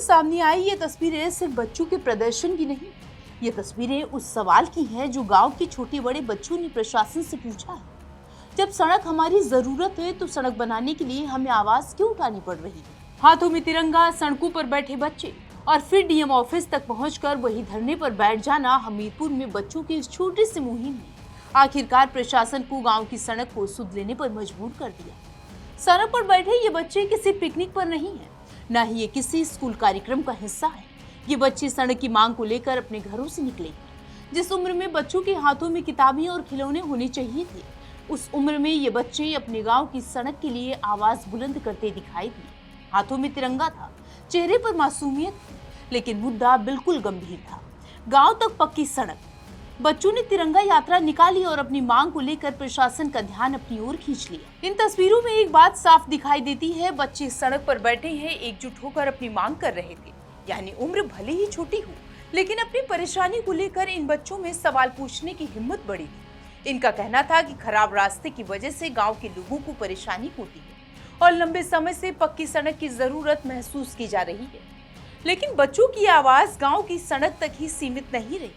सामने आई ये तस्वीरें सिर्फ बच्चों के प्रदर्शन की नहीं, ये तस्वीरें उस सवाल की हैं जो गांव के छोटे बड़े बच्चों ने प्रशासन से पूछा है। जब सड़क हमारी जरूरत है तो सड़क बनाने के लिए हमें आवाज क्यों उठानी पड़ रही है? हाथों में तिरंगा, सड़कों पर बैठे बच्चे और फिर डीएम ऑफिस तक पहुंचकर वही धरने पर बैठ जाना हमीरपुर में बच्चों की इस छोटी सी मुहिम ने आखिरकार प्रशासन को गांव की सड़क को सुध लेने पर मजबूर कर दिया। सड़क पर बैठे ये बच्चे किसी पिकनिक पर नहीं है, न ही ये किसी स्कूल कार्यक्रम का हिस्सा है। ये बच्चे सड़क की मांग को लेकर अपने घरों से निकले। जिस उम्र में बच्चों के हाथों में किताबें और खिलौने होने चाहिए थे, उस उम्र में ये बच्चे अपने गांव की सड़क के लिए आवाज बुलंद करते दिखाई दिए। हाथों में तिरंगा था, चेहरे पर मासूमियत थी, लेकिन मुद्दा बिल्कुल गंभीर था। गांव तक पक्की सड़क। बच्चों ने तिरंगा यात्रा निकाली और अपनी मांग को लेकर प्रशासन का ध्यान अपनी ओर खींच लिया। इन तस्वीरों में एक बात साफ दिखाई देती है, बच्चे सड़क पर बैठे हैं, एकजुट होकर अपनी मांग कर रहे थे। यानी उम्र भले ही छोटी हो, लेकिन अपनी परेशानी को लेकर इन बच्चों में सवाल पूछने की हिम्मत बढ़ी थी। इनका कहना था कि खराब रास्ते की वजह से गांव के लोगों को परेशानी होती है और लंबे समय से पक्की सड़क की जरूरत महसूस की जा रही है। लेकिन बच्चों की आवाज गांव की सड़क तक ही सीमित नहीं रही।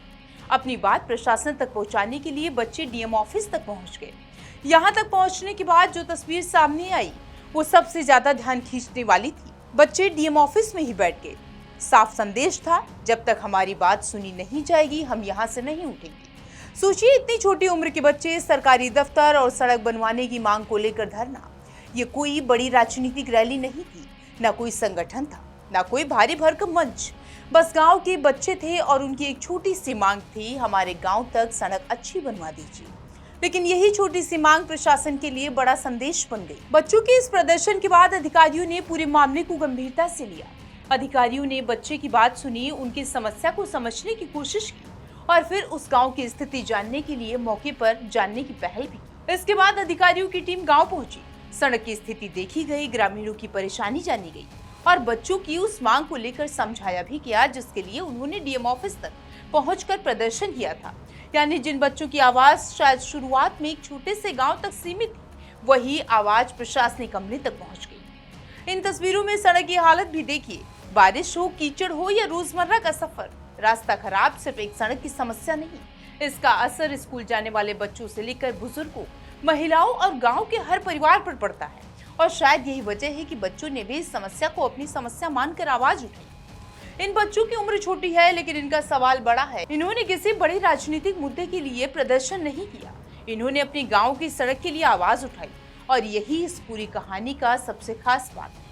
अपनी बात प्रशासन तक पहुंचाने के लिए बच्चे डीएम ऑफिस तक पहुंच गए। यहां तक पहुंचने के बाद जो तस्वीर सामने आई वो सबसे ज्यादा ध्यान खींचने वाली थी। बच्चे डीएम ऑफिस में ही बैठ गए। साफ संदेश था, जब तक हमारी बात सुनी नहीं जाएगी हम यहाँ से नहीं उठेंगे। सोचिए, इतनी छोटी उम्र के बच्चे सरकारी दफ्तर और सड़क बनवाने की मांग को लेकर धरना। ये कोई बड़ी राजनीतिक रैली नहीं थी, न कोई संगठन था, न कोई भारी भरकम मंच। बस गांव के बच्चे थे और उनकी एक छोटी सी मांग थी, हमारे गांव तक सड़क अच्छी बनवा दीजिए। लेकिन यही छोटी सी मांग प्रशासन के लिए बड़ा संदेश बन गई। बच्चों के इस प्रदर्शन के बाद अधिकारियों ने पूरे मामले को गंभीरता से लिया। अधिकारियों ने बच्चे की बात सुनी, उनकी समस्या को समझने की कोशिश की और फिर उस गांव की स्थिति जानने के लिए मौके पर जानने की पहल भी की। इसके बाद अधिकारियों की टीम गांव पहुंची, सड़क की स्थिति देखी गई, ग्रामीणों की परेशानी जानी गई और बच्चों की उस मांग को लेकर समझाया भी गया, जिसके लिए उन्होंने डीएम ऑफिस तक पहुंचकर प्रदर्शन किया था। यानी जिन बच्चों की आवाज शायद शुरुआत में एक छोटे से गांव तक सीमित थी, वही आवाज प्रशासनिक अमले तक पहुंच गई। इन तस्वीरों में सड़क की हालत भी देखिए। बारिश हो, कीचड़ हो या रोजमर्रा का सफर, रास्ता खराब सिर्फ एक सड़क की समस्या नहीं, इसका असर स्कूल जाने वाले बच्चों से लेकर बुजुर्गों, महिलाओं और गांव के हर परिवार पर पड़ता है। और शायद यही वजह है कि बच्चों ने भी इस समस्या को अपनी समस्या मानकर आवाज उठाई। इन बच्चों की उम्र छोटी है, लेकिन इनका सवाल बड़ा है। इन्होंने किसी बड़े राजनीतिक मुद्दे के लिए प्रदर्शन नहीं किया, इन्होंने अपनी गाँव की सड़क के लिए आवाज उठाई और यही इस पूरी कहानी का सबसे खास बात है।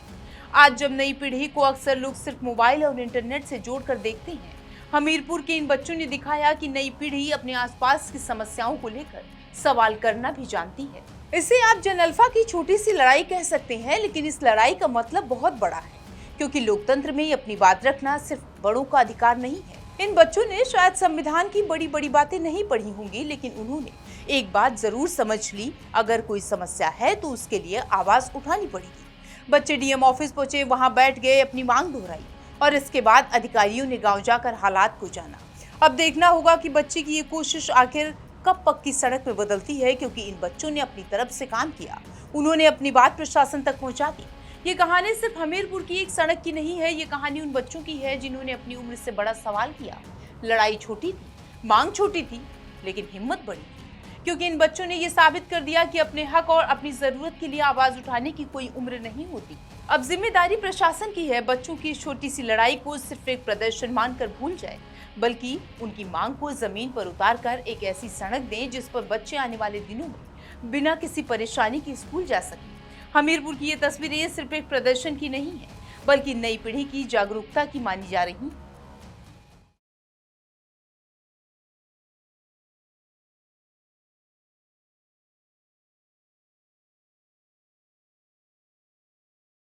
आज जब नई पीढ़ी को अक्सर लोग सिर्फ मोबाइल और इंटरनेट से जोड़कर देखते हैं, हमीरपुर के इन बच्चों ने दिखाया कि नई पीढ़ी अपने आसपास की समस्याओं को लेकर सवाल करना भी जानती है। इसे आप जन अल्फा की छोटी सी लड़ाई कह सकते हैं, लेकिन इस लड़ाई का मतलब बहुत बड़ा है, क्योंकि लोकतंत्र में अपनी बात रखना सिर्फ बड़ों का अधिकार नहीं है। इन बच्चों ने शायद संविधान की बड़ी बड़ी बातें नहीं पढ़ी होंगी, लेकिन उन्होंने एक बात जरूर समझ ली, अगर कोई समस्या है तो उसके लिए आवाज उठानी पड़ेगी। बच्चे डीएम ऑफिस पहुंचे, वहां बैठ गए, अपनी मांग दोहराई और इसके बाद अधिकारियों ने गांव जाकर हालात को जाना। अब देखना होगा कि बच्चे की ये कोशिश आखिर कब पक्की सड़क में बदलती है, क्योंकि इन बच्चों ने अपनी तरफ से काम किया, उन्होंने अपनी बात प्रशासन तक पहुंचा दी। ये कहानी सिर्फ हमीरपुर की एक सड़क की नहीं है, ये कहानी उन बच्चों की है जिन्होंने अपनी उम्र से बड़ा सवाल किया। लड़ाई छोटी थी, मांग छोटी थी, लेकिन हिम्मत बड़ी थी, क्योंकि इन बच्चों ने ये साबित कर दिया कि अपने हक और अपनी जरूरत के लिए आवाज उठाने की कोई उम्र नहीं होती। अब जिम्मेदारी प्रशासन की है बच्चों की इस छोटी सी लड़ाई को सिर्फ एक प्रदर्शन मानकर भूल जाए, बल्कि उनकी मांग को जमीन पर उतारकर एक ऐसी सड़क दें जिस पर बच्चे आने वाले दिनों में बिना किसी परेशानी के स्कूल जा सकें। हमीरपुर की ये तस्वीरें सिर्फ एक प्रदर्शन की नहीं है, बल्कि नई पीढ़ी की जागरूकता की मानी जा रही है।